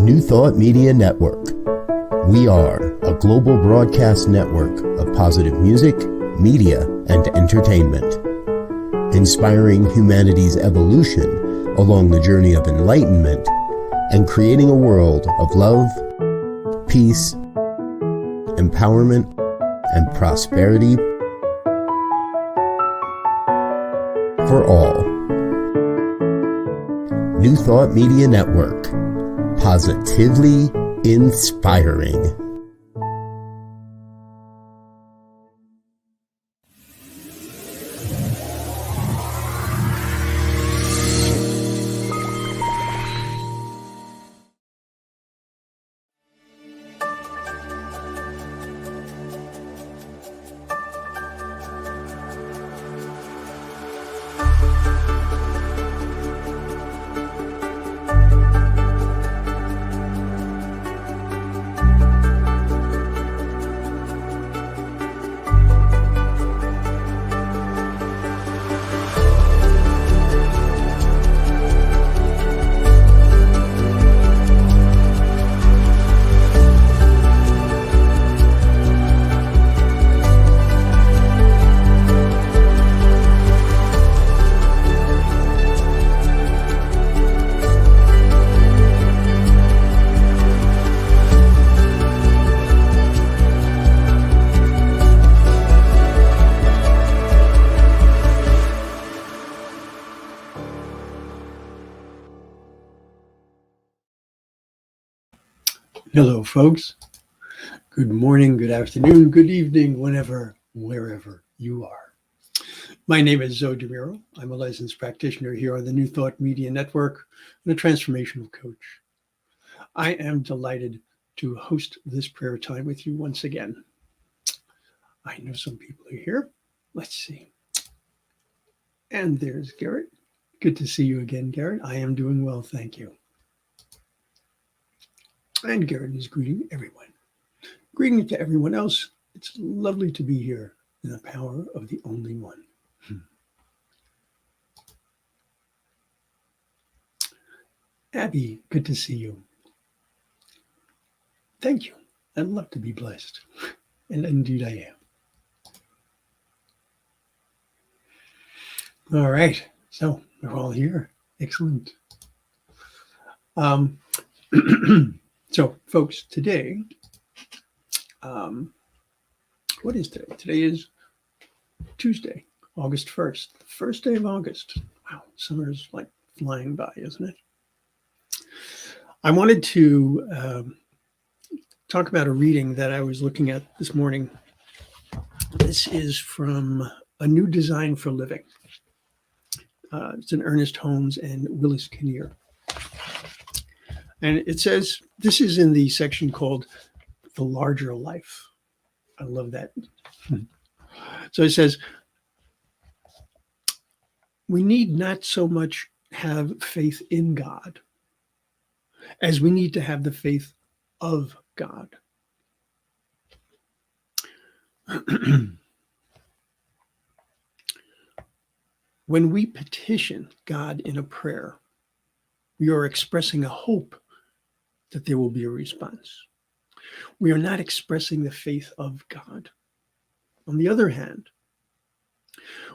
New Thought Media Network. We are a global broadcast network of positive music, media, and entertainment, inspiring humanity's evolution along the journey of enlightenment and creating a world of love, peace, empowerment, and prosperity for all. New Thought Media Network. Positively inspiring. Hello, folks. Good morning, good afternoon, good evening, whenever, wherever you are. My name is Muro. I'm a licensed practitioner here on the New Thought Media Network and a transformational coach. I am delighted to host this prayer time with you once again. I know some people are here. Let's see. And there's Garrett. Good to see you again, Garrett. I am doing well, thank you. And Garrett is greeting everyone. Greeting to everyone else. It's lovely to be here in the power of the only one. Abby, good to see you. Thank you. I'd love to be blessed. And indeed I am. All right. So we're all here. Excellent. So, folks, today, what is today? Today is Tuesday, August 1st, the first day of August. Wow, summer's like flying by, isn't it? I wanted to talk about a reading that I was looking at this morning. This is from A New Design for Living. It's an Ernest Holmes and Willis Kinnear. And it says, this is in the section called The Larger Life. I love that. So it says, we need not so much have faith in God as we need to have the faith of God. When we petition God in a prayer, we are expressing a hope that there will be a response. We are not expressing the faith of God. On the other hand,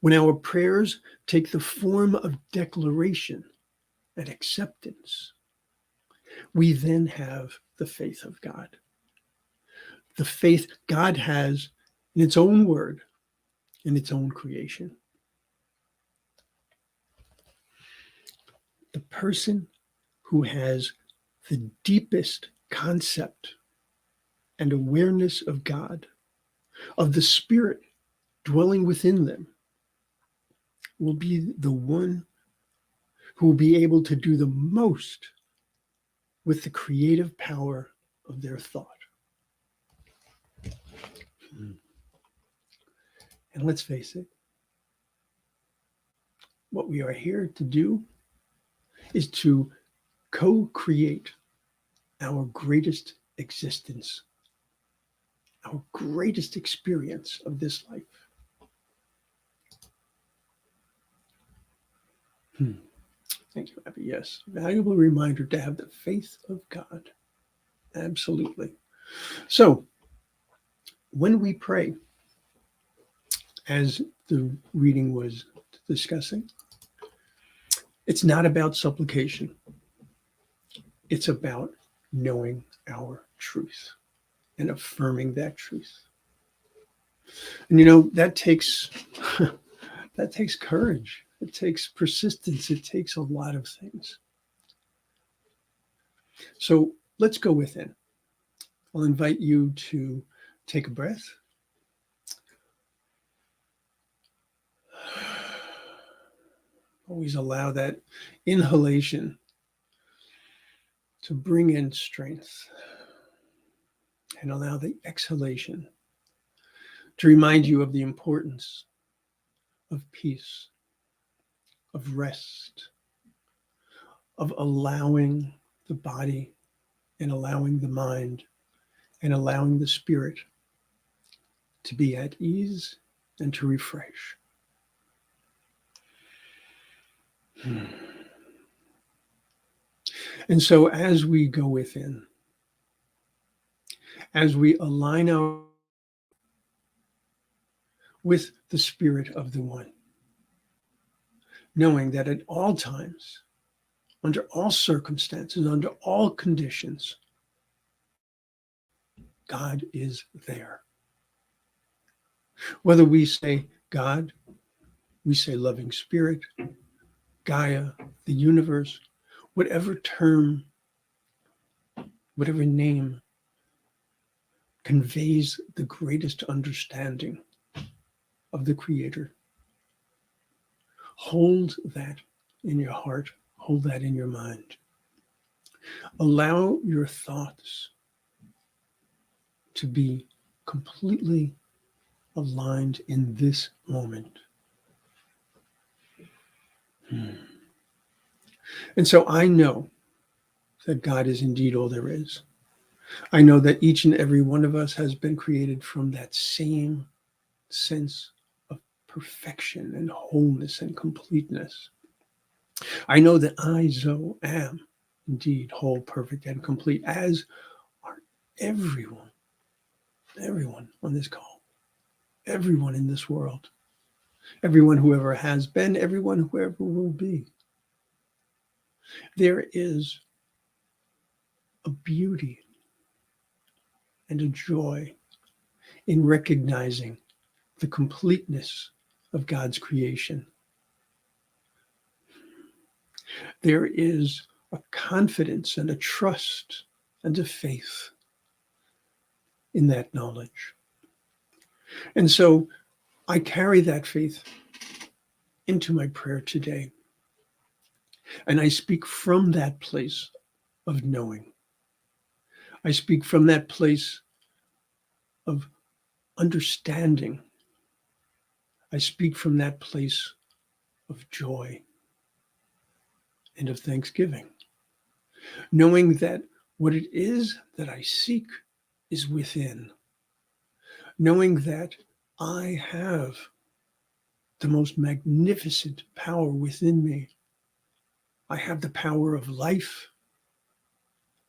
when our prayers take the form of declaration and acceptance, we then have the faith of God. The faith God has in its own word, in its own creation. The person who has the deepest concept and awareness of God, of the Spirit dwelling within them, will be the one who will be able to do the most with the creative power of their thought. And let's face it, what we are here to do is to co-create our greatest existence, our greatest experience of this life. Thank you, Abby. Yes, valuable reminder to have the faith of God. Absolutely. So, when we pray, as the reading was discussing, it's not about supplication. It's about knowing our truth and affirming that truth. And that takes that takes courage. It takes persistence. It takes a lot of things. So let's go within. I'll invite you to take a breath. Always allow that inhalation to bring in strength, and allow the exhalation to remind you of the importance of peace, of rest, of allowing the body and allowing the mind and allowing the spirit to be at ease and to refresh. And so as we go within, as we align our with the spirit of the one, knowing that at all times, under all circumstances, under all conditions, God is there. Whether we say God, we say loving spirit, Gaia, the universe, whatever term, whatever name conveys the greatest understanding of the Creator. Hold that in your heart, hold that in your mind. Allow your thoughts to be completely aligned in this moment. And so I know that God is indeed all there is. I know that each and every one of us has been created from that same sense of perfection and wholeness and completeness. I know that I, Zoe, am indeed whole, perfect, and complete, as are everyone on this call, everyone in this world, everyone who ever has been, everyone who ever will be. There is a beauty and a joy in recognizing the completeness of God's creation. There is a confidence and a trust and a faith in that knowledge. And so I carry that faith into my prayer today. And I speak from that place of knowing. I speak from that place of understanding. I speak from that place of joy and of thanksgiving, knowing that what it is that I seek is within, knowing that I have the most magnificent power within me. I have the power of life.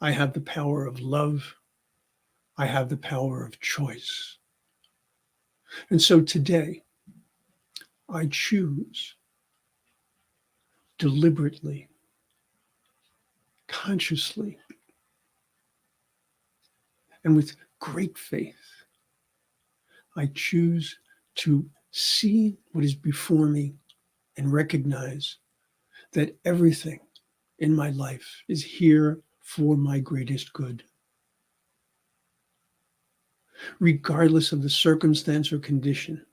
I have the power of love. I have the power of choice. And so today, I choose deliberately, consciously, and with great faith, I choose to see what is before me and recognize that everything in my life is here for my greatest good. Regardless of the circumstance or condition,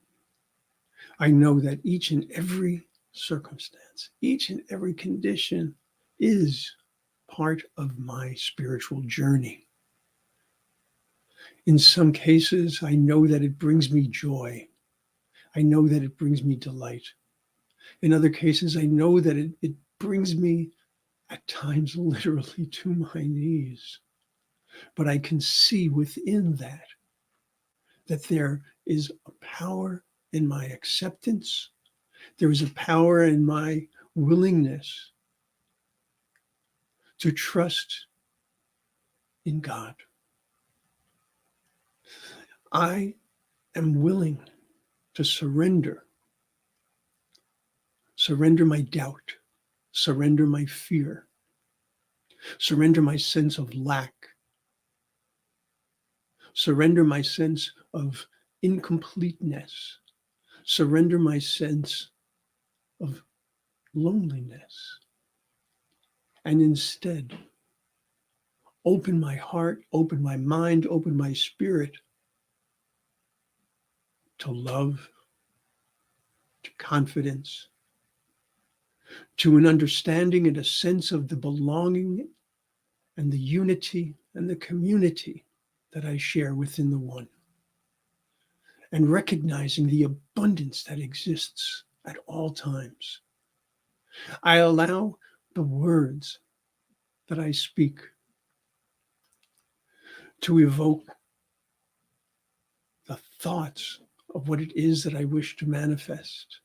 I know that each and every circumstance, each and every condition is part of my spiritual journey. In some cases, I know that it brings me joy. I know that it brings me delight. In other cases, I know that it brings me at times literally to my knees. But I can see within that there is a power in my acceptance. There is a power in my willingness to trust in God. I am willing to surrender my doubt, surrender my fear, surrender my sense of lack, surrender my sense of incompleteness, surrender my sense of loneliness, and instead open my heart, open my mind, open my spirit to love, to confidence, to an understanding and a sense of the belonging and the unity and the community that I share within the one, and recognizing the abundance that exists at all times. I allow the words that I speak to evoke the thoughts of what it is that I wish to manifest.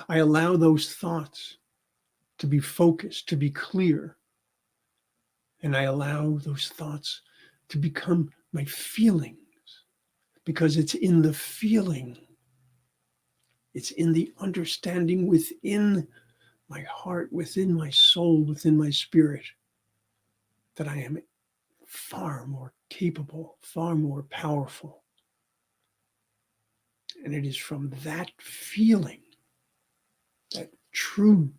I allow those thoughts to be focused, to be clear, and I allow those thoughts to become my feelings, because it's in the feeling, it's in the understanding within my heart, within my soul, within my spirit, that I am far more capable, far more powerful. And it is from that feeling, that true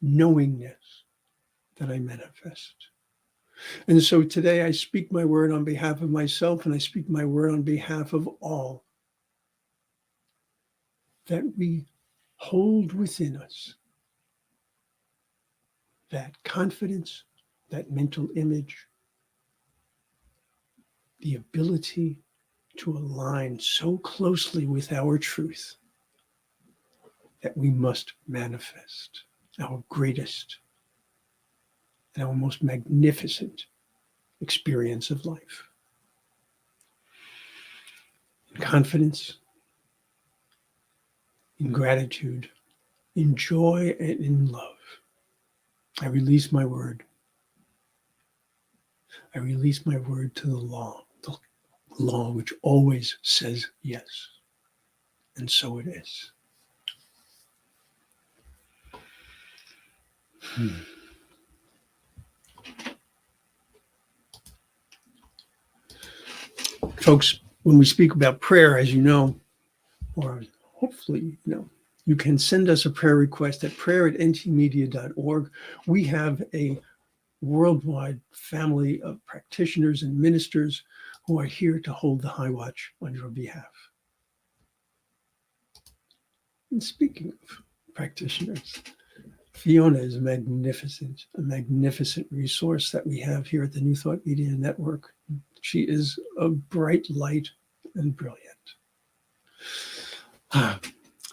knowingness, that I manifest. And so today I speak my word on behalf of myself, and I speak my word on behalf of all, that we hold within us that confidence, that mental image, the ability to align so closely with our truth that we must manifest our greatest and our most magnificent experience of life. In confidence, in gratitude, in joy, and in love, I release my word. I release my word to the law which always says yes. And so it is. Folks, when we speak about prayer, as you know, or hopefully you know, you can send us a prayer request at prayer@ntmedia.org. We have a worldwide family of practitioners and ministers who are here to hold the high watch on your behalf. And speaking of practitioners, Fiona is a magnificent resource that we have here at the New Thought Media Network. She is a bright light and brilliant.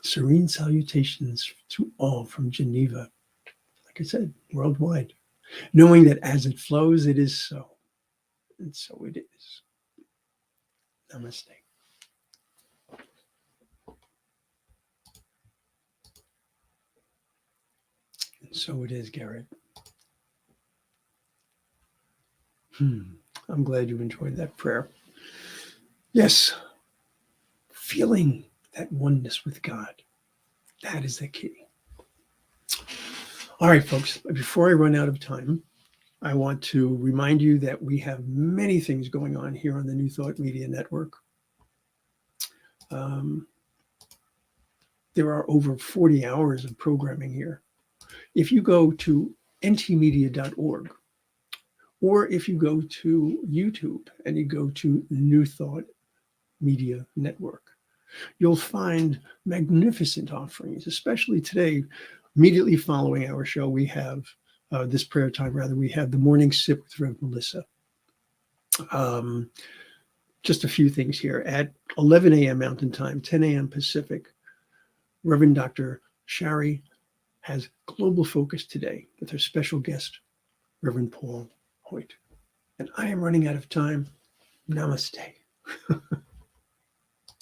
Serene salutations to all from Geneva. Like I said, worldwide. Knowing that as it flows, it is so. And so it is. Namaste. And so it is, Garrett. I'm glad you enjoyed that prayer. Yes, feeling that oneness with God. That is the key. All right, folks, before I run out of time, I want to remind you that we have many things going on here on the New Thought Media Network. There are over 40 hours of programming here. If you go to ntmedia.org, or if you go to YouTube and you go to New Thought Media Network, you'll find magnificent offerings, especially today. Immediately following our show, we have this prayer time, we have the morning sip with Rev. Melissa. Just a few things here. At 11 a.m. Mountain Time, 10 a.m. Pacific, Reverend Dr. Shari has Global Focus today with her special guest, Reverend Paul Hoyt. And I am running out of time. Namaste.